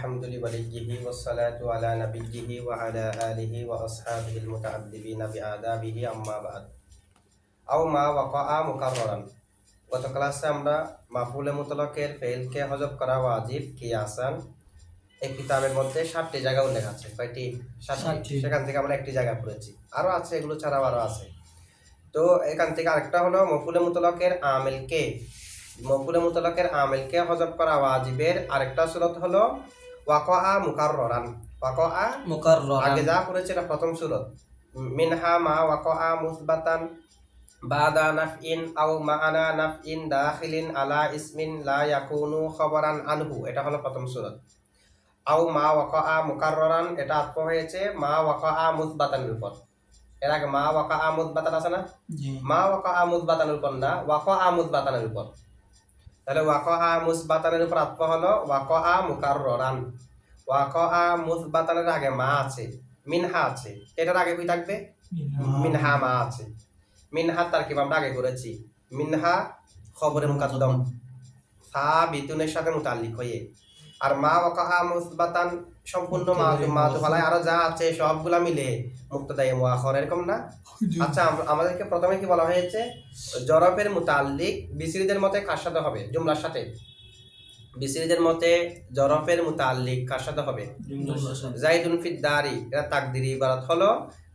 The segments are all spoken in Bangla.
الحمد لوليه والصلاة على نبيه وعلى آله وأصحابه المتعذبين بآدابه أما بعد أو ما وقع مكررا গত ক্লাসে আমরা মাফউলে মুতলাকের ফেলকে হযফ করা ওয়াজিব কিয়াসান এই কিতাবের মধ্যে 7টি জায়গা উল্লেখ আছে। কয়টি? 7টি। সেখান থেকে আমরা একটি জায়গা পড়েছি, আরো আছে, এগুলো ছাড়াও আরো আছে। তো এখান থেকে আরেকটা হলো মাফউলে মুতলাকের আমিলকে হযফ করা ওয়াজিবের আরেকটা সূরত হলো ওয়াকআ মুকাররারান। আগে যা পড়েছে এটা প্রথম সূরত। মিনহা মা ওয়াকআ মুসবাতান বাদা নাফইন আও মাআনা নাফইন দাখিলিন আলা ইসমিন লা ইয়াকুনু খবরান আনহু, এটা হলো প্রথম সূরত। আও মা ওয়াকআ মুকাররারান, এটা আতফ হয়েছে মা ওয়াকআ মুসবাতানের উপর। এর আগে মা ওয়াকআ মুসবাতান আছে না? মা ওয়াকআ মুসবাতানের উপর না, ওয়াকআ মুসবাতানের উপর। তাহলে ওয়াকআ মুসবাতানের উপর আতফ হলো ওয়াকআ মুকাররারান। ওয়াকআ মুসবাতানের আগে মা আছে, মিনহা আছে, এটার আগে কি থাকবে? মিনহা মা আছে। মিনহা তারকিব আমরা আগে করেছি। মিনহা খবরে মুকাদ্দম সাবিতুনের সাথে মুতাল্লিক হয়ে, আর মা ওয়াকআ মুসবাতান সম্পূর্ণ মাযুফালায় আরো যা আছে সবগুলা মিলে মুক্তাদায়ে মুআখার, এরকম না? আচ্ছা, আমাদেরকে প্রথমে কি বলা হয়েছে? জরফের মুতাল্লিক বিসরিদের মতে কার সাথে হবে? জুমলার সাথে। বিসরিদের মতে জরফের মুতাল্লিক কার সাথে হবে? জাইদুন ফিদ দারি, এটা তাকদিরি ইবারত হলো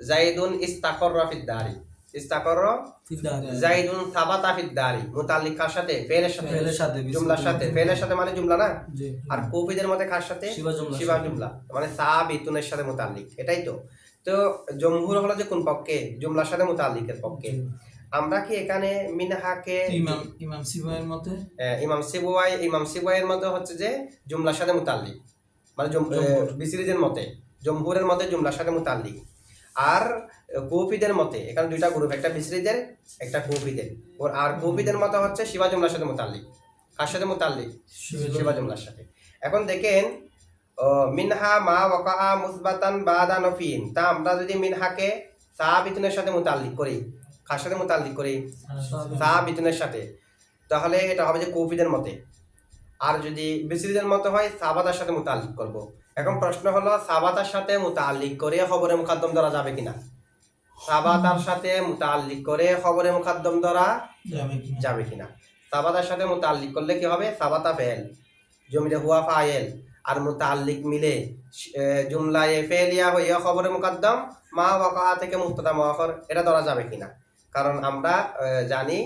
জাইদুন ইস্তাকররা ফিদ দারি। ইস্তাকররা জাইদুন সাবাতা ফিদ দারি, মুতাল্লিক কার সাথে? ফেলের সাথে, জুমলার সাথে। ফেলের সাথে মানে জুমলা না? আর কুফিদের মতে কার সাথে? শিবা জুমলা, মানে সাবিতুনের সাথে মুতাল্লিক, এটাই তো। তো জমহুর হলো যে কোন পক্ষে? জুমলার সাথে মুতাল্লিকের পক্ষে। আমরা কি এখানে মিনহাকে ইমাম সিবওয়াইয়ের মতে হচ্ছে যে জুমলার সাথে মুতাল্লিক, মানে বিসরিদের মতে, জমহুরের মতে জুমলার সাথে মুতাল্লিক। আর কুফিদের মতে, এখানে দুইটা গ্রুপ, একটা বিসরিদের একটা কুফিদের। আর কুফিদের মতে হচ্ছে শিবা জুমলার সাথে মুতাল্লিক। কার সাথে মুতাল্লিক? শিবা জুমলার সাথে। এখন দেখেন মিনহা মা ওয়াকআ মুসবাতান বাদা নাফিন, তা আমরা যদি মিনহাকে সাবিতুনের সাথে মুতাল্লিক করি, কার সাথে মুতাল্লিক করি? সাবিতুনের সাথে, তাহলে এটা হবে যে কুফিদের মতে। আর যদি বিসরিদের মতে হয় সাবাতার সাথে মুতাল্লিক করব। এখন প্রশ্ন হলো সাবাতার সাথে মুতাল্লিক করে খবরে মুকাদ্দম ধরা যাবে কিনা? সাবাতার সাথে মুতাল্লিক করে খবরে মুকাদ্দম ধরা যাবে কিনা? সাবাতার সাথে মুতাল্লিক করলে কি হবে? সাবাতা ফেল, জমিরে হুয়া ফাইল, আর মুতাল্লিক মিলে জুমলায়ে ফেলিয়া হইয়া খবরে মুকাদ্দম মা ওয়াকআ থেকে মুবতাদা মুআখার, এটা ধরা যাবে কিনা? কারণ আমরা জানি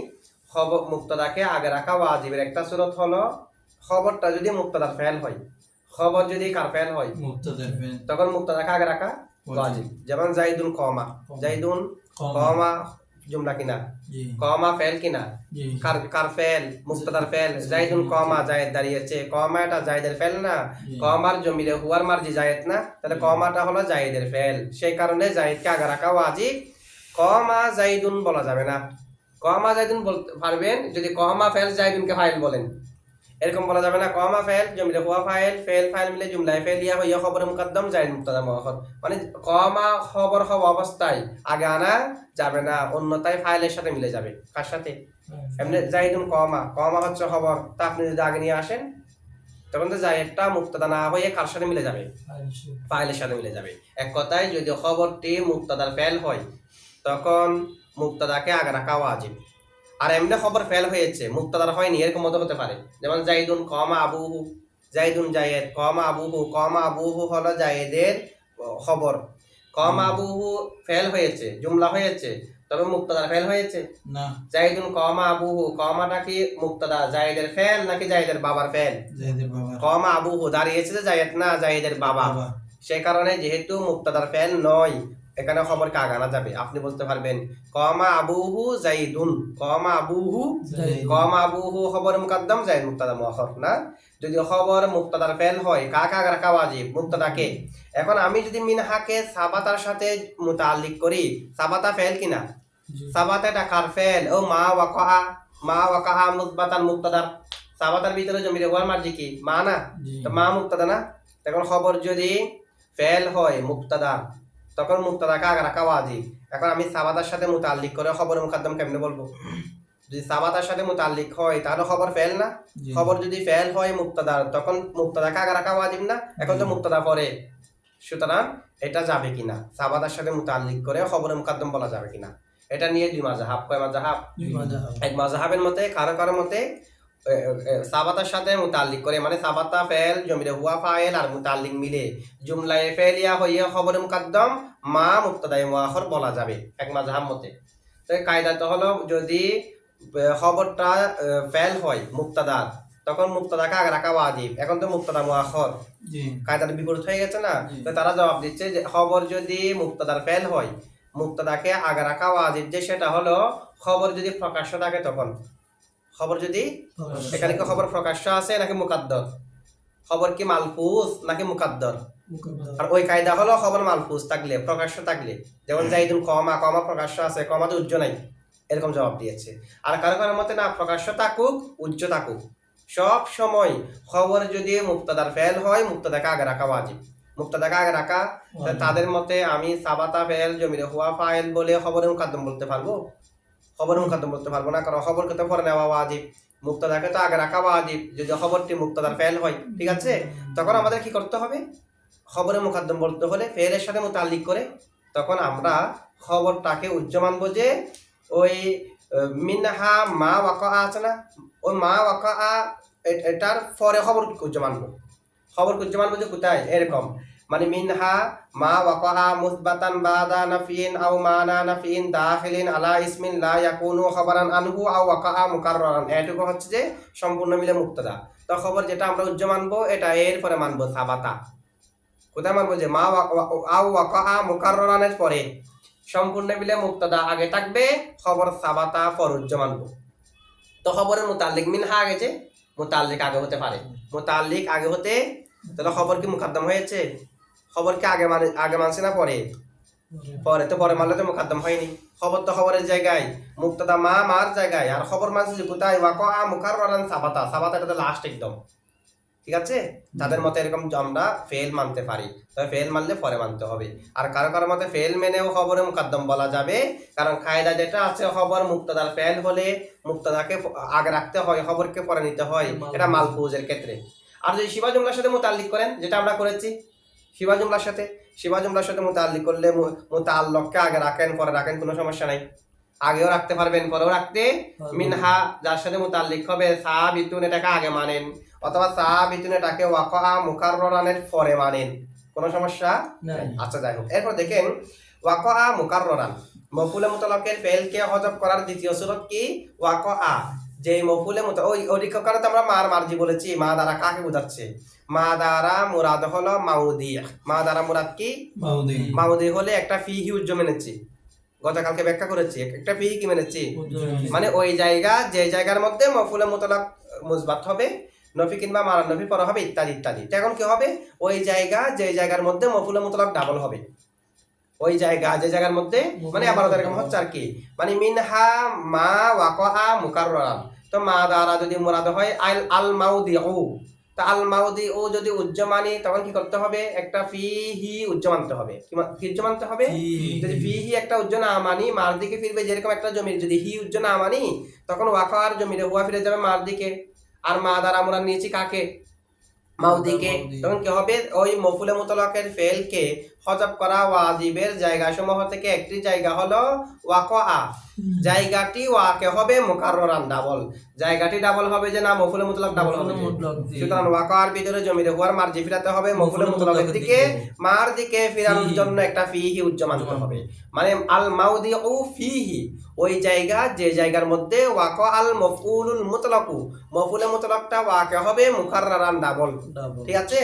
খবর মুবতাদাকে আগে রাখা ওয়াজিবের একটা সূরত হলো খবরটা যদি মুবতাদার ফেল হয়, খবর যদি কার ফেল হয়? মুবতাদার ফেল, তখন মুবতাদাকে আগে রাখা ওয়াজিব। যেমন জাইদুন কমা, জাইদুন কমা জুমলা কিনা? কমা ফেল কিনা? কার ফেল? মুবতাদার ফেল। জাইদুন কমা, জায়েদ দাঁড়িয়েছে, কমা এটা জায়েদের ফেল না? কমার জমিরে হুয়ার মার্জি জায়েদ না? তাহলে কমাটা হলো জায়েদের ফেল, সেই কারণে জায়েদকে আগে রাখা ওয়াজিব। কমা জাইদুন বলা যাবে না। কমা জাইদুন বলতে পারবেন যদি কমা ফেল জাইদুনকে ফাইল বলেন, এরকম বলা যাবে না। কমা ফেল জমিরে হুয়া ফাইল, ফেল ফাইল মিলে জুমলায়ে ফেলিয়া হইয়া খবরে মুকাদ্দম জায়েদ মুবতাদা মুআখার, মানে কমা খবর হওয়া অবস্থায় আগে আনা যাবে না, অন্যথায় ফাইলের সাথে মিলে যাবে। কার সাথে? এমনি জাইদুন কমা, কমা হচ্ছে খবর, তা আপনি যদি আগে নিয়ে আসেন তখন তো জায়েদটা মুবতাদা না হয়ে কার সাথে মিলে যাবে? ফাইলের সাথে মিলে যাবে। এক কথায় যদি খবরটি মুবতাদার ফেল হয় তখন মুবতাদাকে আগে রাখা ওয়াজিব। আর এমনি খবর ফেল হয়েছে মুবতাদার হয়নি, এরকম মতো হতে পারে। যেমন জাইদুন কমা আবুহু, জাইদুন জায়েদ কমা আবুহু, কমা আবুহু হলো জায়েদের খবর। কমা আবুহু ফেল হয়েছে, জুমলা হয়েছে, তবে মুবতাদার ফেল হয়েছে না। জাইদুন কমা আবুহু, কমাটা কি মুবতাদা জায়েদের ফেল নাকি জায়েদের বাবার ফেল? জায়েদের বাবা। কমা আবুহু দাঁড়িয়েছে যে জায়েদ না, জায়েদের বাবা, সেই কারণে যেহেতু মুবতাদার ফেল নয় এখানে খবরকে আগে আনা যাবে। আপনি বলতে পারবেন কমা আবুহু জাইদুন, কমা আবুহু, কমা আবুহু খবর মুকাদ্দম জায়েদ মুবতাদা মুআখার না। যদি খবর মুবতাদার ফেল হয় কাকে আগে রাখা ওয়াজিব? মুবতাদাকে। এখন আমি যদি মিনহাকে সাবাতার সাথে মুতাল্লিক করি, সাবাতা ফেল কিনা? সাবাতা এটা কার ফেল? ও মা ওয়াকআ, মা ওয়াকআ মুসবাতান মুবতাদা, সাবাতার ভিতরে জমিরে হুয়ার মার্জি কি? মা না? তো মা মুবতাদা না? তখন খবর যদি ফেল হয় মুবতাদা, তখন মুবতাদাকে আগে রাখা ওয়াজিব। এখন আমি সাবাতার সাথে মুতাল্লিক করে খবর মুকাদ্দম কেমনে বলবো? যদি সাবাতার সাথে মুতাল্লিক হয় তাহলে খবর ফেল না। জি। খবর যদি ফেল হয় মুক্তাদার, তখন মুক্তাদাকে আগে রাখা ওয়াজিব না। এখন তো মুক্তাদা পরে, সুতরাং এটা যাবে কিনা, সাবাতার সাথে মুতাল্লিক করে খবরে মুকাদ্দম বলা যাবে কিনা, এটা নিয়ে দুই মাযহাব। কয় মাযহাব? এক মাযহাবের মতে, কারো মতে সাবাতার সাথে মুতাল্লিক করে, মানে সাবাতা ফেল জমিরে হুয়া ফাইল আর মুতাল্লিক মিলে জুমলায়ে ফেলিয়া হইয়া খবরে মুকাদ্দম মা মুক্তাদায়ে মুআখর বলা যাবে এক মাযহাব মতে। তো কায়দা তো হলো, যদি খবরটা ফেল হয় মুক্তাদার, তখন মুক্তাদাকে আগে রাখা ওয়াজিব। এখন তো মুক্তাদা মুআখর, কায়দার বিপরীত হয়ে গেছে না। তো তারা জবাব দিচ্ছে যে খবর যদি মুক্তাদার ফেল হয়, মুক্তাদাকে আগে রাখা ওয়াজিব, যে সেটা হলো খবর যদি প্রকাশ্য থাকে তখন। খবর যদি, এখানে কি খবর প্রকাশ্য আছে নাকি মুকাদ্দর? খবর কি মালফুজ নাকি মুকাদ্দর? আর ওই কায়দা হলো খবর মালফুজ থাকলে, প্রকাশ্য থাকলে, যেমন জাইদুন কমা, কমা প্রকাশ্য আছে, কমাতে উজ্জ্ব নাই, এরকম জবাব দিয়েছে। আর কারো মতে না, প্রকাশ্য থাকুক উজ্জ্ব থাকুক, সব সময় খবর যদি মুক্তাদার ফেল হয় মুক্তাদাকে আগে রাখা ওয়াজিব। মুক্তাদাকে আগে রাখা, তাদের মতে আমি সাবাতা ফেল জমিরে হুয়া ফাইল বলে খবরে মুকাদ্দম বলতে পারবো? খবরে মুকাদ্দম বলতে পারবো না, কারণ খবরকে তো পরে নেওয়া ওয়াজিব, মুক্তাদাকে তো আগে রাখা ওয়াজিব। যদি খবরটি মুক্তাদার ফেল হয়, ঠিক আছে, তখন আমাদের কি করতে হবে? খবরে মুকাদ্দম বলতে হলে ফেলের সাথে মুতাল্লিক করে, তখন আমরা খবরটাকে উজ্জ্ব মানবো যে ওই মিনহা মা ওয়াকা আছে না, ওই মা ওয়াকা এটার পরে খবর উজ্জ্ব মানবো। খবর উজ্জ্ব মানবো যে কোথায়, এরকম মানে মিনহা মা ওয়াকা মুসবাতান বাদা নাফিন আও মানা নাফিন দাখিলিন আলা ইসমিন লা ইয়াকুনু খবরান আনহু আও ওয়াকা মুকাররারান, এটুকু হচ্ছে যে সম্পূর্ণ মিলে মুক্তাদা। তো খবর যেটা আমরা উজ্জ্ব মানবো এটা এর পরে মানবো সাবাতা। কোথায় মানবো? যে মা আও ওয়াকা মুকাররারানের পরে, সম্পূর্ণ মিলে মুক্তাদা আগে থাকবে, খবর সাবাতা পর উজ্জ্ব মানবো। তো খবরের মুতাল্লিক মিনহা আগে, যে মুতাল্লিক আগে হতে পারে, মুতাল্লিক আগে হতে, তাহলে খবর কি মুকাদ্দম হয়েছে? খবর কি আগে মানছে না পরে? পরে। তো পরে মানলে তো মুকাদ্দম হয়নি। খবর তো খবরের জায়গায়, মুক্তাদা মা মার জায়গায়, আর খবর মানছে যে কোথায়, ওয়াকা মুকাররারান সাবাতা, সাবাতা এটা তো লাস্ট একদম, ঠিক আছে। তাদের মতে এরকম আমরা ফেল মানতে পারি, তবে ফেল মানলে পরে মানতে হবে। আর কারো মতে ফেল মেনেও খবরে মুকাদ্দম বলা যাবে, কারণ কায়দা যেটা আছে, খবর মুক্তাদার ফেল হলে মুক্তাদাকে আগে রাখতে হয়, খবরকে পরে নিতে হয়, এটা মালফুজের ক্ষেত্রে। আর যদি শিবা জুমলার সাথে মুতাল্লিক করেন, যেটা আমরা করেছি, শিবা জুমলার সাথে মুতাল্লিক করলে মুতাল্লাককে আগে রাখেন পরে রাখেন, কোনো সমস্যা নাই, আগেও রাখতে পারবেন পরেও রাখতে। মিনহা যার সাথে মুতাল্লিক হবে সাবিতুন, এটাকে আগে মানেন, অথবা সাবিতুন এটাকে ওয়াকা মুকাররারানের পরে মানেন, কোনো সমস্যা নাই। আচ্ছা, যাই হোক, এরপর দেখেন ওয়াকা মুকাররারান, মফউলে মুতলাকের ফেলকে হযফ করার দ্বিতীয় সূরত কি? ওয়াকা, যে মফউলে ওই কারণে আমরা মারজি বলেছি। মা দ্বারা কাকে বোঝাচ্ছে? মা দ্বারা মুরাদ হলো মাউদি। মা দ্বারা মুরাদ কি? মাউদি হলে একটা ফিহি উজ্জ্ব মেনেছি, গতকালকে ব্যাখ্যা করেছি, একটা ফিহি কি মেনেছি, মানে ওই জায়গা, যে জায়গার মধ্যে মফউলে মুতলাক মুসবাত হবে, নফি কিংবা মারান নফি পর হবে, ইত্যাদি ইত্যাদি। এখন কি হবে? ওই জায়গা, যে জায়গার মধ্যে মফউলে মুতলাক ডাবল হবে, ওই জায়গা, যে জায়গার মধ্যে, মানে আবার এরকম হচ্ছে আর কি, মানে মিনহা মা ওয়াকা মুকাররারান। তো মা দ্বারা যদি মুরাদ হয় আল মাউদিউ, তা আল মাউদিউ যদি উজ্জ্ব মানি, তখন কি করতে হবে? একটা ফিহি উজ্জ্ব মানতে হবে। কি উজ্জ্ব মানতে হবে? যদি ফিহি একটা উজ্জ্ব না মানি, মার দিকে ফিরবে, যেরকম একটা জমির যদি হি উজ্জ্ব না মানি, তখন ওয়াকা আর জমিরে হুয়া ফিরে যাবে মার দিকে, আর মা দ্বারা আমরা নিয়েছি কাকে? মাউদিকে। তখন কি হবে? ওই মফউলে মুতলাকের ফেলকে হযফ করা ওয়াজিবের জায়গাসমূহ থেকে একটি জায়গা হলো ওয়াকা, জায়গাটি ওয়াকে হবে মুকাররারান, ডাবল, জায়গাটি ডাবল হবে, যে না মফউলে মুতলাক ডাবল হবে। সুতরাং ওয়াকার ভিতরে জমিরে হুয়ার মারজি ফিরাতে হবে মফউলে মুতলাকের দিকে, মার দিকে ফিরানোর জন্য একটা ফিহি উজ্জ্ব মানতে হবে, মানে আল মাউদিউ ফিহি, ওই জায়গা, যে জায়গার মধ্যে ওয়াকা আল মফউলুল মুতলাকু, মফউলে মুতলাকটা ওয়াকে হবে মুকাররারান, ডাবল, ঠিক আছে।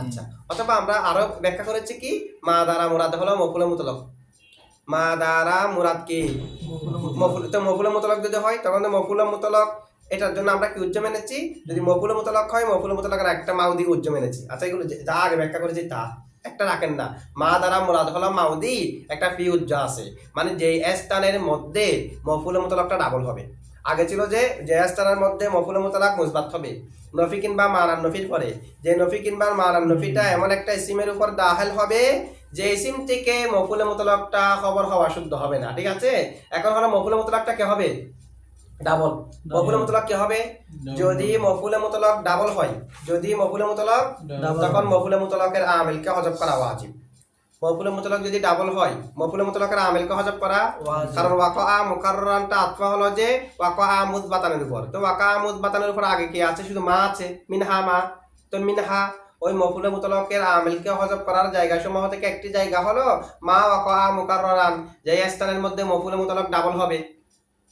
আচ্ছা, অথবা আমরা আরো ব্যাখ্যা করেছি কি, মা দ্বারা মুরাদ হলো মফউলে মুতলাক। মা দ্বারা মুরাদ কি? মফউলে মুতলাক যদি হয়, তখন তো মফউলে মুতলাক, এটার জন্য আমরা কি উজ্জ্ব মেনেছি? যদি মফউলে মুতলাক হয়, মফউলে মুতলাকের একটা মাউদি উজ্জ্ব মেনেছি। আচ্ছা, এগুলো যা আগে ব্যাখ্যা করেছি তা একটা রাখেন না। মা দ্বারা মুরাদ হলো মাউদি, একটা ফি উজ্জ্ব আছে, মানে যে স্থানের মধ্যে মফউলে মুতলাকটা ডাবল হবে। আগে ছিল যে স্থানের মধ্যে মফউলে মুতলাক মুসবাত হবে নফি কিংবা মারান নফির পরে, যে নফি কিংবা মারান নফিটা এমন একটা ইসিমের উপর দাখিল হবে, যে ইসিম থেকে মফউলে মুতলাকটা খবর হওয়া শুদ্ধ হবে না, ঠিক আছে। এখন হলো মফউলে মুতলাকটা কে হবে? ডাবল। মফুলে মুতলাক কি হবে? যদি মফুলে মুতলাক ডাবল হয়, যদি মফুলে মুতলাক, তখন মফুলে মুতলাকের আমিলকে হযফ করা ওয়াজিব। মফুলে মুতলাক যদি ডাবল হয়, মফুলে মুতলাকের আমিলকে হযফ করা, কারণ ওয়াকা মুকাররানটা আতফা হলো যে ওয়াকা মুযবাতানের উপর। তো ওয়াকা মুযবাতানের উপর আগে কি আছে? শুধু মা আছে, মিনহা মা। তো মিনহা ওই মফুলে মুতলাকের আমিলকে হযফ করার জায়গা সমূহ থেকে একটি জায়গা হলো মা ওয়াকা মুকাররান, যে স্থানের মধ্যে মফুলে মুতলাক ডাবল হবে,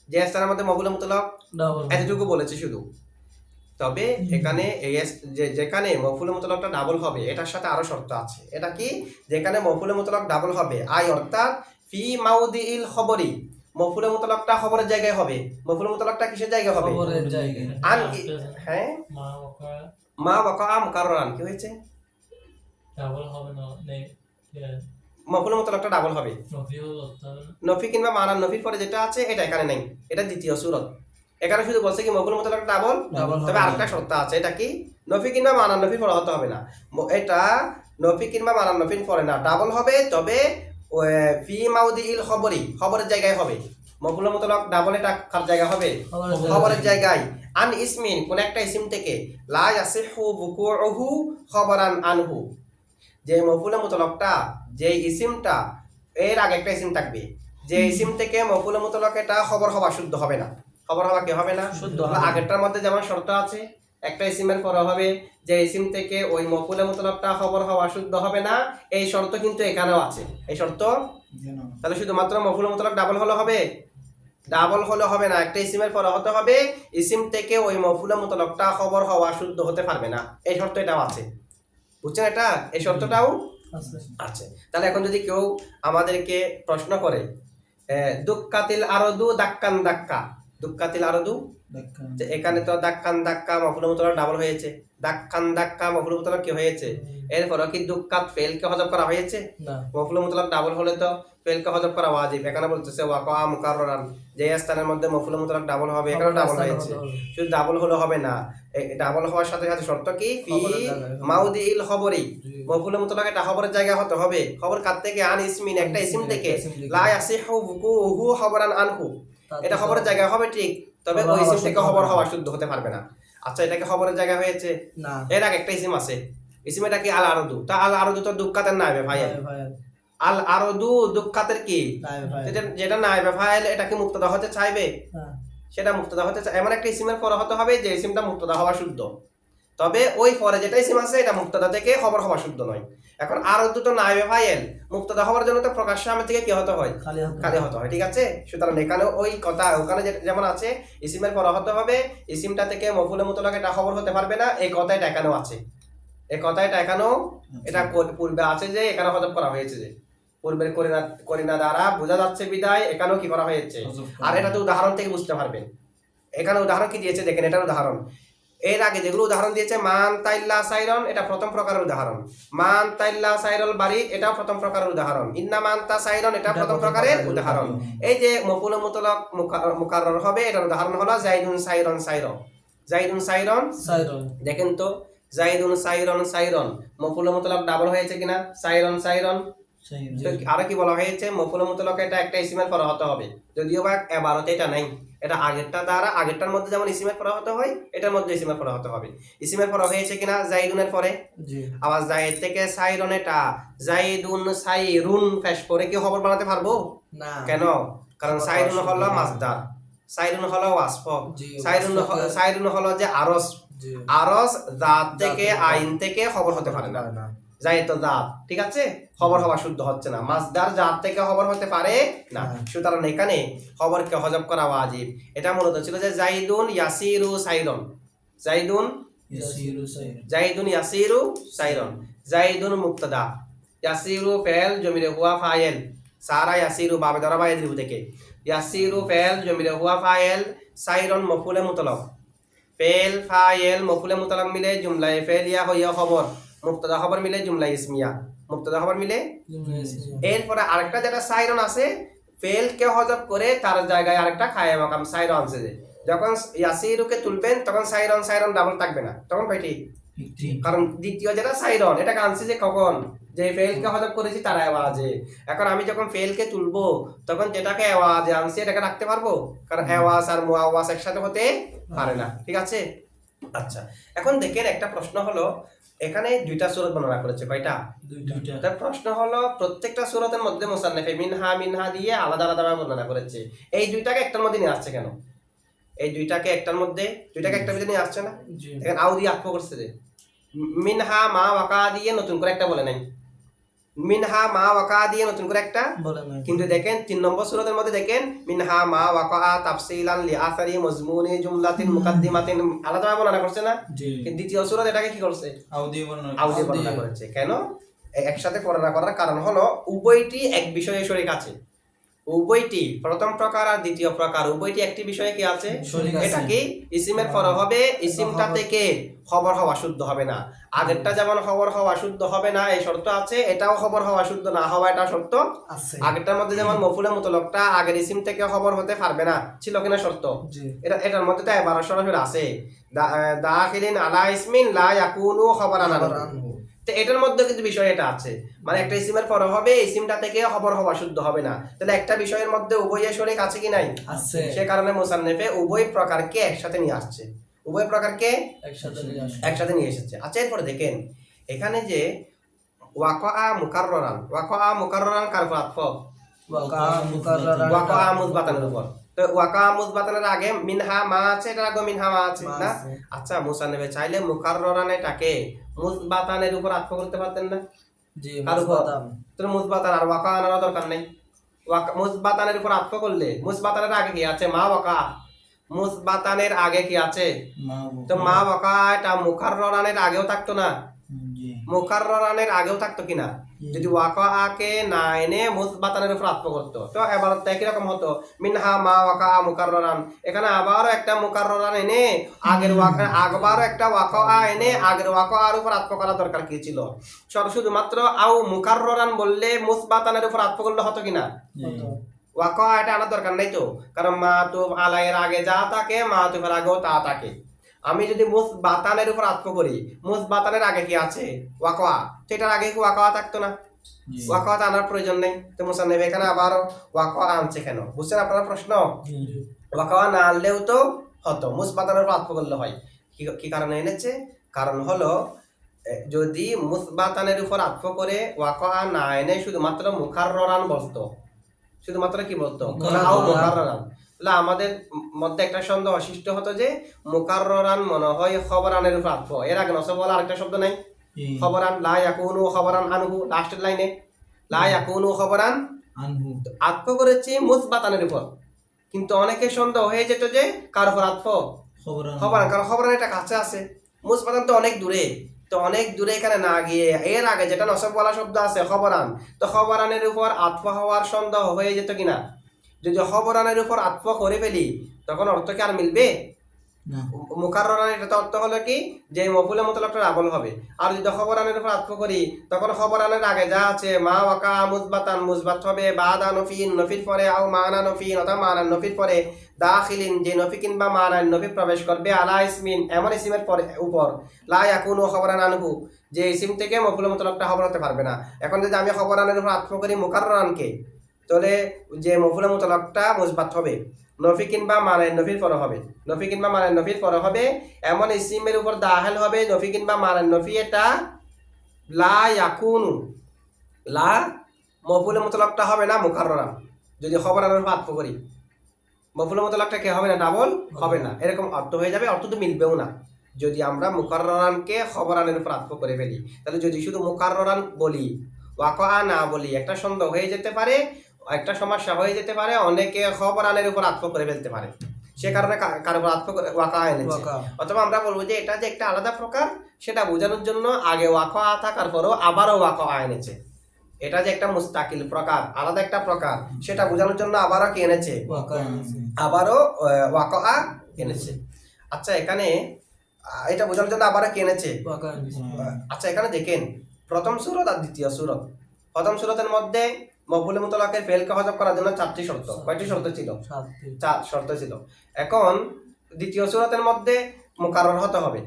যে স্থানের মধ্যে মফুলে মুতলাক ডাবল, এতটুকু বলেছি শুধু। তবে এখানে যেখানে মফুলে মুতলাকটা ডাবল হবে, এটার সাথে আরো শর্ত আছে। এটা কি? যেখানে মফুলে মুতলাক ডাবল হবে, আই অর্থাৎ ফি মাউদিল খবরি, মফুলে মুতলাকটা খবরের জায়গায় হবে। মফুলে মুতলাকটা কিসের জায়গায় হবে? খবরের জায়গায়। আন হ্যাঁ, মা ওয়াকা মুকাররান কি হয়েছে? ডাবল হবে না, মফুলে মুতলাকটা ডাবল হবে। নফি কিংবা মানান নফির পরে যেটা আছে এটা এখানে নাই, এটা দ্বিতীয় সূরত। এখানে শুধু বলছে কি মফুলে মুতলাকটা ডাবল। তবে আরেকটা শর্ত আছে। এটা কি? নফি কিংবা মানান নফির পরে হতে হবে না। এটা নফি কিংবা মানান নফির পরে না, ডাবল হবে। তবে ফি মাউদিল খবরি, খবরের জায়গায় হবে। মফুলে মুতলাক ডাবল, এটা কার জায়গা হবে? খবরের জায়গায়। আন ইসমিন, কোন একটা ইসিম থেকে, লা ইয়াসিহু বুকুউহু খবরান আনহু, যে মফুলে মুতলাকটা, যে ইসিমটা এর আগে একটা ইসিম থাকবে, যে ইসিম থেকে মফুলে মুতলাক এটা খবর হওয়া শুদ্ধ হবে না। খবর হওয়া কি হবে না? শুদ্ধ। আগেরটার মধ্যে যেমন শর্ত আছে, একটা ইসিমের পরে হবে যে ইসিম থেকে ওই মফুলে মুতলাকটা খবর হওয়া শুদ্ধ হবে না, এই শর্ত কিন্তু এখানেও আছে। এই শর্ত তাহলে শুধুমাত্র মফুলে মুতলাক ডাবল হলে হবে? ডাবল হলে হবে না, একটা ইসিমের পরে হতে হবে ইসিম থেকে ওই মফুলে মুতলাকটা খবর হওয়া শুদ্ধ হতে পারবে না, এই শর্ত এটাও আছে। বুঝছেন? এটা এই শর্তটাও আছে। তাহলে এখন যদি কেউ আমাদেরকে প্রশ্ন করে দুক্কাতিল আরদু দাক্কান দাক্কা, দুক্কাতিল আরদু, এখানে তো দাক্কান দাক্কা মফুলে মুতলাক ডাবল হয়েছে, দাক্কান দাক্কা মফুলে মুতলাক কি হয়েছে? এরপর কি দুক্কাত ফেলকে হযফ করা হয়েছে? না। মফুলে মুতলাক ডাবল হলে তো ফেলকে হযফ করা ওয়াজিব। এখানে বলতেছে ওয়াকা মুকাররান, যে স্থানের মধ্যে মফুলে মুতলাক ডাবল হবে, এখানে ডাবল হয়েছে। শুধু ডাবল হলে হবে না, ডাবল হওয়ার সাথে সাথে শর্ত কি? ফি মাউদিল খবরি, মফুলে মুতলাক এটা খবরের জায়গা হতে হবে। খবর কার থেকে? আন ইসমিন, একটা ইসিম থেকে। লা ইয়াসিহু বুকুউহু খবরান আনহু, এটা খবরের জায়গা হবে ঠিক, তবে ওই ইসিম থেকে খবর হওয়া শুদ্ধ হতে পারবে না। আচ্ছা, এটা কি খবরের জায়গা হয়েছে? না। এর আগে একটা ইসিম আছে, ইসিমটা কি? আল আরদু। তা আল আরদু তো দুক্কাতের নাইবে ফাইল। আল আরদু দুক্কাতের কি? যেটা নাইবে ফাইল, এটা কি মুক্তদা হতে চাইবে? সেটা মুক্তদা হতে চাই, এমন একটা ইসিমের পরে হতে হবে যে ইসিমটা মুক্তদা হওয়া শুদ্ধ। তবে ওই পরে যেটা ইসিম আছে এটা মুক্তদা থেকে খবর হওয়া শুদ্ধ নয়। এখন আরদু তো নাইবে ফাইল, মুক্তদা হওয়ার জন্য তো প্রকাশ্য আমি থেকে কি হতে হয়? খালি হতে হয়। ঠিক আছে? সুতরাং এখানে ওই কথা, ওখানে যেমন আছে ইসিমের পরে হতে হবে, ইসিমটা থেকে মফুলে মুতলাক এটা খবর হতে পারবে না, এই কথাটা এখানেও আছে। এই কথাটা এখানেও, এটা পূর্বে আছে যে এখানে হযফ করা হয়েছে, যে পূর্বের করিনা দ্বারা বোঝা যাচ্ছে বিদায় এখানেও কি করা হয়েছে। আর এটা তো উদাহরণ থেকে বুঝতে পারবেন। এখানে উদাহরণ কি দিয়েছে দেখেন, এটার উদাহরণ। এর আগে যেগুলো উদাহরণ দিয়েছে, মান তাইল্লা সাইরন, এটা প্রথম প্রকারের উদাহরণ। মান তাইল্লা সাইরল বাড়ি, এটাও প্রথম প্রকারের উদাহরণ। ইন্না মানতা সাইরন, এটা প্রথম প্রকারের উদাহরণ। এই যে মফুলে মুতলাক মুকাররর হবে, এটার উদাহরণ হলো জাইদুন সাইরন সাইরন, জাইদুন সাইরন সাইরন। দেখেন তো, জাইদুন সাইরন সাইরন, মফুলে মুতলাক ডাবল হয়েছে কিনা? সাইরন সাইরন। আরো কি বলা হয়েছে? মফুলে মুতলাক এটা একটা ইসিমের পরে হতে হবে, যদিও বা এবারতে এটা নাই। এটা আগেরটা দ্বারা, আগেরটার মধ্যে যেমন ইসিমের পরে হতে হয়, এটার মধ্যে ইসিমের পরে হতে হবে। ইসিমের পরে হয়েছে কিনা? জাইদুনের পরে। আবার জাইদ থেকে সাইরন, এটা জাইদুন সাইরুন পেশ করে কি খবর বানাতে পারবো না? কেন? কারণ সাইরুন হলো মাসদার, সাইরুন হলো ওয়াসফ, সাইরুন হলো যে আরস, আরস জাত থেকে, আইন থেকে খবর হতে পারে না। জাইদ তো জাত, ঠিক আছে, খবর হওয়া শুদ্ধ হচ্ছে না। মাসদার জাত থেকে খবর হতে পারে না, সুতরাং এখানে খবরকে হযফ করা ওয়াজিব। এটা মূলত ছিল যে জাইদুন ইয়াসিরু সাইরন, জাইদুন ইয়াসিরু সাইরন, জাইদুন মুবতাদা, ইয়াসিরু ফাইল জমিরে হুয়া ফাইল, সারা ইয়াসিরু বাবে ধরা বা ইদরিবু থেকে, ইয়াসিরু ফাইল জমিরে হুয়া ফাইল, সাইরন মফুলে মুতলাক, ফাইল ফাইল মফুলে মুতলাক মিলে জুমলায়ে ফাইলিয়া হইয়া খবর, মুবতাদা খবর মিলে জুমলা ইসমিয়া, মুবতাদা খবর মিলে। এরপরে আরেকটা যেটা সাইরন আছে, ফেল কে হযফ করে তার জায়গায় আরেকটা কায়েম মাকাম সাইরন আছে, যে যখন ইয়াসিরুকে তুলবেন তখন সাইরন সাইরন ডাবল থাকবে না, তখন ভাই ঠিক কারণ দ্বিতীয় যেটা সাইরন এটা আনছি যে কখন যে ফেলকে হজব করেছি তার আওয়াজে। এখন আমি যখন ফেলকে তুলবো তখন যেটাকে আওয়াজে আনছি এটাকে রাখতে পারবো, কারণ আওয়াজ আর মুআওয়াজ একসাথে হতে পারে না। ঠিক আছে। আচ্ছা, এখন দেখেন একটা প্রশ্ন হলো, এখানে দুইটা সূরত বর্ণনা করেছে, কয়টা? তার প্রশ্ন হলো প্রত্যেকটা সূরতের মধ্যে মুসান্নিফে মিনহা মিনহা দিয়ে আলাদা আলাদা ভাবে বর্ণনা করেছে, এই দুইটাকে একটার মধ্যে নিয়ে আসছে কেন? এই দুইটাকে একটার মধ্যে দুইটাকে একটা ভিতরে নিয়ে আসছে না? এখন আউ দিয়ে আত্ম করছে যে মিনহা মা ওয়াকা দিয়ে নতুন করে একটা বলে নাই, মিনহা মা ওয়াকা দিয়ে নতুন করে একটা কিন্তু দেখেন 3 নম্বর সূরাতের মধ্যে দেখেন মিনহা মা ওয়াকা তাফসিলান লিআসারি মাজমুনি জুমলাতিন মুকাদ্দিমাতিন আলাদা ভাবে বর্ণনা করছে না? কিন্তু দ্বিতীয় সূরাতে এটাকে কি করছে? আউ দিয়ে বর্ণনা করেছে। কেন একসাথে করার কারণ হলো উভয়টি এক বিষয়ে শরীক আছে, উভয়টি প্রথম প্রকার আর দ্বিতীয় প্রকার উভয়টি একটি বিষয়ে কি আছে, এটা কি ইসিমের পর হবে, ইসিমটা থেকে খবর হওয়া শুদ্ধ হবে না। আগেরটা যেমন খবর হওয়া শুদ্ধ হবে না এই শর্ত আছে, এটাও খবর হওয়া শুদ্ধ না হওয়া এটা শর্ত আছে। আগেরটার মধ্যে যেমন মফুলে মুতলাকটা আগের ইসিম থেকে খবর হতে পারবে না ছিল কিনা শর্ত, এটার মধ্যে তো এবার সরাসরি আছে দাখিলিন আলা ইসমিন লা ইয়াকুনু খবরান আনহু। তো এটার মধ্যে কিন্তু বিষয় এটা আছে, মানে একটা ইসিমের পর হবে ইসিমটা থেকে খবর হওয়া শুদ্ধ হবে না, তাহলে একটা বিষয়ের মধ্যে উভয় শরীক আছে কি নাই? আছে। সে কারণে মুসান্নিফে উভয় প্রকারকে একসাথে নিয়ে আসছে, উভয় প্রকারকে একসাথে নিয়ে এসেছে। আচ্ছা, এরপরে দেখেন এখানে যে ওয়াকা মুকাররান কার উপর আতফ? ওয়াকা মুসবাতানের উপর। তো ওয়াকা মুসবাতানের আগে মিনহা মা আছে, এটার আগে মিনহা মা আছে না? আচ্ছা, মুসান্নিফে চাইলে মুকাররান এটাকে মুসবাতানের উপর আতফ করতে পারতেন না? জি, মুসবাতান। তো মুসবাতান আর ওয়াকা আনার দরকার নেই। ওয়াকা মুসবাতানের উপর আতফ করলে মুসবাতানের আগে কি আছে? মা ওয়াকা। মুসবাতানের আগে কি আছে? তো মা ওয়াকা এটা মুকাররানের আগেও থাকতো না? মুকাররানের আগেও থাকতো কিনা? যদি ওয়াকাকে না এনে মুসবাতানের উপর আতফ করতো তো এবার একই রকম হতো মিনহা মা ওয়াকা মুকাররান। এখানে আবারও একটা মুকাররান এনে আগের ওয়াকা আবারও একটা ওয়াকা এনে আগের ওয়াকার উপর আতফ করা দরকার কি ছিল? শুধুমাত্র আও মুকাররান বললে মুসবাতানের উপর আতফ করলে হতো কিনা? ওয়াকা এটা আনার দরকার নাই তো, কারণ মাতুফ আলাইয়ের আগে যা থাকে মাতুফের আগেও তা থাকে। আমি যদি মুসবাতানের উপর আতফ করি মুসবাতানের আগে কি আছে? ওয়াকা। সেটার আগে কি ওয়াকা থাকতো না? ওয়াকা আনার প্রয়োজন নেই। তো মুসান্নিফ এখানে আবার ওয়াকা আনছে কেন? বুঝছেন আপনার প্রশ্ন? ওয়াকা না আনলেও তো হতো, মুসবাতানের উপর আতফ করলে হয়। কি কারণে এনেছে? কারণ হলো যদি মুসবাতানের উপর আতফ করে ওয়াকা না এনে শুধুমাত্র মুকাররান বলতো, শুধুমাত্র কি বলতো? মুকাররান, তাহলে আমাদের মধ্যে একটা সন্দেহ সৃষ্টি হতো যে মুকাররান মনে হয় খবরানের উপর আতফ। এর আগে নসব বলা আরেকটা শব্দ নাই? খবরান, লা ইয়াকুনু খবরান আনহু, লাস্টের লাইনে লা ইয়াকুনু খবরান আনহু আতফ করেছে মুসবাতানের উপর, কিন্তু অনেকে সন্দেহ হয়ে যেত যে কার উপর আতফ? খবরান, কারণ খবরান এটা কাছে আছে, মুসবাতান তো অনেক দূরে। তো অনেক দূরে এখানে না গিয়ে এর আগে যেটা নসব বলা শব্দ আছে খবরান, তো খবরানের উপর আতফ হওয়ার সন্দেহ হয়ে যেত কিনা? যদি খবরানের উপর আতফ করে ফেলি তখন অর্থ কি আর মিলবে? মুকাররান এটা অর্থ হলো কি যে মফুলে মুতলাকটা ডাবল হবে। আর যদি খবরানের উপর আতফ করি তখন খবরানের আগে যা আছে মা ওয়াকা মুসবাতান মুসবাত হবে বাদা নফিন, নফির পরে আও মানা নফিন অথবা মানা নফির পরে দাখিলিন যে নফি কিংবা মানা নফি প্রবেশ করবে আলা ইসমিন এমন ইসিমের পরে উপর লা ইয়াকুনু খবরান আনহু যে ইসিম থেকে মফুলে মুতলাকটা খবর হতে পারবে না। এখন যদি আমি খবরানের উপর আতফ করি মুকাররানকে, তাহলে যে মফুলে মুতলাকটা মুসবাত হবে, নফি কিংবা মানের নফির পরে হবে, নফি কিংবা মানের নফির পরে হবে এমন ইসিমের উপর দাখিল হবে নফি কিংবা মানের নফি, এটা লা ইয়াকুনু, লা মফুলে মুতলাকটা হবে না মুকাররান। যদি খবরানের উপর আতফ করি মফুলে মুতলাকটা কি হবে না? ডাবল হবে না, এরকম অর্থ হয়ে যাবে, অর্থ তো মিলবেও না যদি আমরা মুকাররানকে খবরানের উপর আতফ করে ফেলি। তাহলে যদি শুধু মুকাররান বলি ওয়াকা না বলি একটা সন্দেহ হয়ে যেতে পারে, একটা সমস্যা হয়ে যেতে পারে, অনেকে খবরানের উপর আতফ করে ফেলতে পারে, সে কারণে কার উপর আতফ করে ওয়াকা এনেছে। অথবা আমরা বলবো যে এটা যে একটা আলাদা প্রকার সেটা বোঝানোর জন্য আগে ওয়াকা থাকার পরেও আবারও ওয়াকা এনেছে, এটা যে একটা মুস্তাকিল প্রকার আলাদা একটা প্রকার সেটা বোঝানোর জন্য আবারও কি এনেছে? আবারও ওয়াকা এনেছে। আচ্ছা, এখানে এটা বোঝানোর জন্য আবারও কি এনেছে? আচ্ছা, এখানে দেখেন প্রথম সূরত আর দ্বিতীয় সূরত। প্রথম সূরতের মধ্যে মফুলে মুতলাকের ফেলকে হজব করার জন্য 4টি শর্ত। কয়টি শর্ত ছিল? 4 শর্ত ছিল। এখন দ্বিতীয় সূরতের মধ্যে মুকাররার হতে হবে,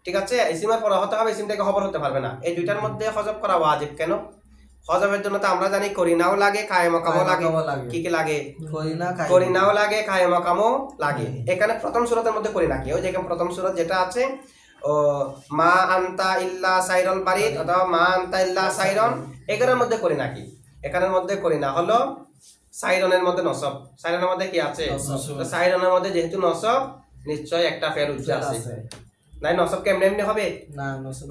ঠিক আছে, ইসিমের পরে হতে হবে, ইসিমটাকে খবর হতে পারবে না। এই দুইটার মধ্যে হজব করা ওয়াজিব কেন? হজবের জন্য তো আমরা জানি করিনাও লাগে, কায়ে মাকামও লাগে। কি কি লাগে? করিনাও লাগে, কায়ে মাকামও লাগে। এখানে প্রথম সূরাতের মধ্যে করিনা কি? ওই যে প্রথম সূরা যেটা আছে, ও মা আনতা ইল্লা সাইরল বারিদ অথবা মা আনতা ইল্লা সাইরন, এখানের মধ্যে করিনা কি? এখানের মধ্যে করিনা হলো সাইরনের মধ্যে নসব। সাইরনের মধ্যে কি আছে? তো সাইরনের মধ্যে যেহেতু নসব, নিশ্চয় একটা ফেল উজ্জা আছে। নাই নসব কেমনে এমনি হবে?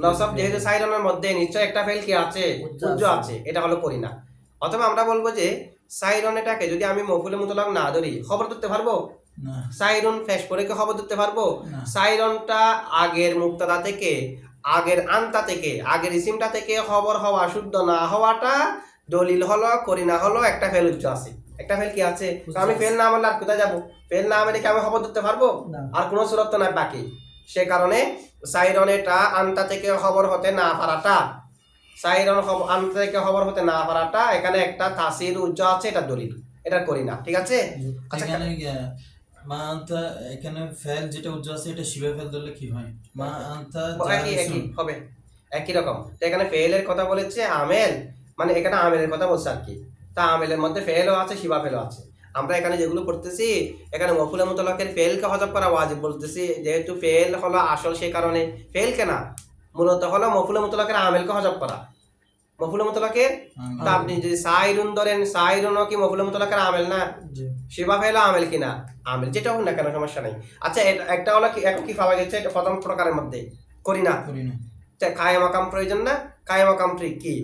নসব যেহেতু সাইরনের মধ্যে, নিশ্চয় একটা ফেল কি আছে? উজ্জা আছে। এটা হলো করিনা। অথবা আমরা বলবো যে সাইরন এটাকে যদি আমি মফুলে মুতলাক না ধরি, খবর ধরতে পারবো? সাইরন ফেস করে কি খবর ধরতে পারবো? সাইরনটা আগের মুক্তাদা থেকে, আগের আনতা থেকে, আগের ইসিমটা থেকে খবর হওয়া, শুদ্ধ না হওয়াটা দলিল হলো, করিনা হলো একটা ফেল উজ্জা আছে। একটা ফেল কি আছে? তো আমি ফেল না বললে আর কোথায় যাবো? ফেল না মানে কি আমি খবর ধরতে পারবো? আর কোনো সুরত নাই বাকি। সে কারণে সাইরন এটা আনতা থেকে খবর হতে না পারাটা, সাইরন আনতা থেকে খবর হতে না পারাটা এখানে একটা তাসির উজ্জা আছে, এটা দলিল, এটা করি না। ঠিক আছে? আচ্ছা, এখানে মা আনতা, এখানে ফেল যেটা উজ্জ্বল আছে এটা শিবে ফেল ধরলে কি হয়? মা আনতা একই হবে, একই রকম। তো এখানে ফেলের কথা বলেছে, আমেল মানে এখানে আমেলের কথা বলছে আর কি। তা আমেলের মধ্যে ফেলও আছে, শিবা ফেলও আছে। আমরা এখানে যেগুলো পড়তেছি, এখানে মফুলে মুতলাকের ফেলকে হজব করা ওয়াজিব বলতেছি, যেহেতু ফেল হলো আসল, সেই কারণে ফেল কেনা মূলত হলো মফুলে মুতলাকের আমেলকে হজব করা। মফুলে মুতলাকের, তা আপনি যদি সাইরুন ধরেন, সাইরুনও কি মফুলে মুতলাকের আমেল না? শিবা ফেলও আমেল কিনা? আমেল, যেটা হোক না কেন সমস্যা নাই। আচ্ছা, একটা হলো কি, এখন কি পাওয়া গেছে? এটা প্রথম প্রকারের মধ্যে করি না, কায়ে মাকাম প্রয়োজন না? কায়ে মাকাম কি?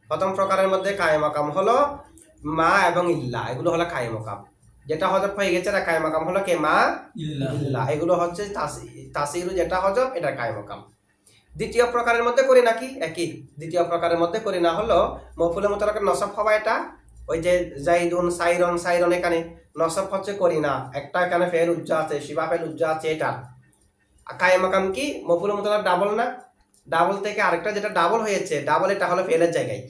প্রথম প্রকারের মধ্যে কায়ে মাকাম হলো মা এবং ইল্লা, এগুলো হলো কায়ে মাকাম। যেটা হজব হয়ে গেছে এটা কায়ে মাকাম হলো কে? মা ইল্লা। এগুলো হচ্ছে তাসিরু যেটা হজব, এটা কায়ে মাকাম। দ্বিতীয় প্রকারের মধ্যে করি না কি? একই। দ্বিতীয় প্রকারের মধ্যে করি না হলো মফুলে মুতলাকের নসব হওয়া, এটা ওই যে জাইদুন সাইরন, সাইরন এখানে নসব হচ্ছে করি না, একটা এখানে ফেল উজ্জা আছে, শিবা ফেল উজ্জা আছে, এটা কায়ে মাকাম কি? মফুলে মুতলাক ডাবল না? ডাবল থেকে আরেকটা যেটা ডাবল হয়েছে, ডাবল এটা হলো ফেলের জায়গায়।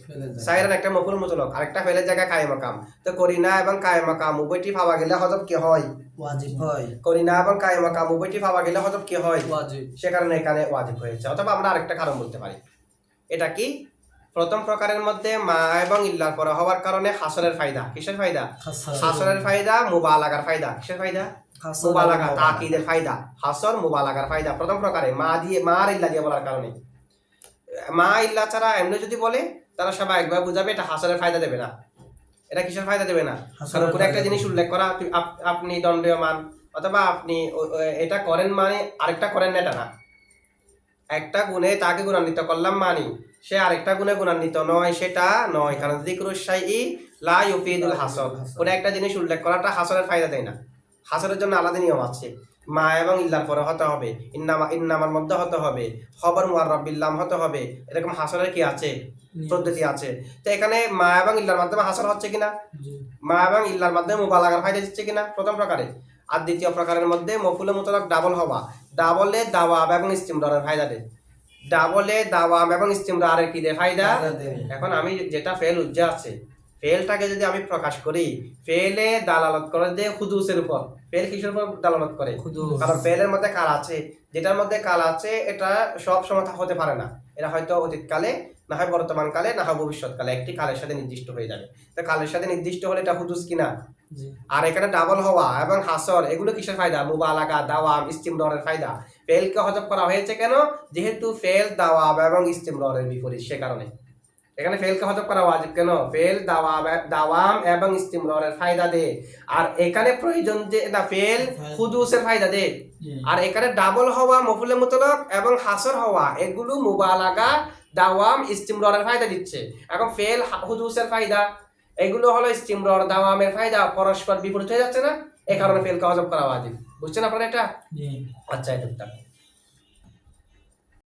সাইরন একটা মফুল মুতলাক, আরেকটা ফেলের জায়গায় কায়ে মাকাম। তো করিনা এবং কায়ে মাকাম উভয়টি পাওয়া গেলে হজব কি হয়? ওয়াজিব হয়। করিনা এবং কায়ে মাকাম উভয়টি পাওয়া গেলে হজব কি হয়? ওয়াজিব। সে কারণে এখানে ওয়াজিব হয়েছে। অথবা আমরা আরেকটা কারণ বলতে পারি, এটা কি? প্রথম প্রকারের মধ্যে মা এবং ইল্লার পরে হওয়ার কারণে হাসরের ফায়দা। কিসের ফায়দা? হাসরের ফায়দা, মুবালাগার ফায়দা। কিসের ফায়দা? মুবালাগা, তাকিদের ফায়দা। হাসর মুবালাগার ফায়দা প্রথম প্রকারে মা দিয়ে, মা আর ইল্লা দিয়ে বলার কারণে। মা ইল্লা ছাড়া এমনি যদি বলে, তারা সবাই একবার বুঝাবে এটা হাসরের ফায়দা দেবে না। এটা কিসের ফায়দা দেবে না? কারণ কোনো একটা জিনিস উল্লেখ করা, আপনি দণ্ডীয়মান অথবা আপনি এটা করেন মানে আরেকটা করেন না, এটা না। একটা গুণে তাকে গুণান্বিত করলাম মানি, সে আরেকটা গুণে গুণান্বিত নয়, সেটা নয়। কারণ যিকরুশ শাইই লা ইউফিদুল হাসর, কোনো একটা জিনিস উল্লেখ করাটা হাসরের ফায়দা দেয় না। হাসরের জন্য আলাদা নিয়ম আছে। মা এবং ইল্লার পরে হতে হবে, ইন্নামার মধ্যে হতে হবে, খবর মুআররাব বিল্লাম হতে হবে, এরকম হাসরের কি আছে? পদ্ধতি আছে। তো এখানে মা এবং ইল্লার মাধ্যমে হাসর হচ্ছে কিনা? মা এবং ইল্লার মাধ্যমে মুবালাগার ফায়দা দিচ্ছে কিনা? প্রথম প্রকারে। আর দ্বিতীয় প্রকারের মধ্যে মফুলে মুতলাক ডাবল হওয়া, ডাবলে দাওয়াব এবং ইস্তিমরারের ফায়দা দেয়। ডাবলে দাওয়াম এবং ইস্তিমরারের কি দেয়? ফায়দা। এখন আমি যেটা ফেল উজ্জা আছে, ফেলটাকে যদি আমি প্রকাশ করি, ফেলে দালালত করে দেয় হুদুসের উপর। ফেল কিসের উপর দালালত করে? কারণ ফেলের মধ্যে কাল আছে, যেটার মধ্যে কাল আছে এটা সব সময় হতে পারে না। এটা হয়তো অতীতকালে, না হয় বর্তমান কালে, না হয় ভবিষ্যৎকালে, একটি কালের সাথে নির্দিষ্ট হয়ে যাবে। তো কালের সাথে নির্দিষ্ট হলে এটা হুদুস কিনা? আর এখানে ডাবল হওয়া এবং হাসর, এগুলো কিসের ফায়দা? মুবালাগা, দাওয়াম, ইস্তিমরারের ফায়দা। ফেলকে হজব করা হয়েছে কেন? যেহেতু ফেল দাওয়াব এবং ইস্তিমরারের বিপরীত, সে কারণে এখানে ফেলকে হজব করা ওয়াজিব কেন? ফেল দাওয়াম এবং ইস্তিমরারের ফায়দা দে। আর এখানে প্রয়োজন যে না, ফেল হুদুসের ফায়দা দে। আর এখানে ডাবল হওয়া, মফুলে মুতলাক এবং হাসর হওয়া, এগুলো মুবালাগা, দাওয়াম, ইস্তিমরারের ফায়দা দিচ্ছে। এখন ফেল হুদুসের ফায়দা, এগুলো হলো ইস্তিমরার, দাওয়ামের ফায়দা, পরস্পর বিপরীত হয়ে যাচ্ছে না? এই কারণে ফেলকে হজব করা ওয়াজিব। বুঝছেন আপনারা এটা? আচ্ছা, এটা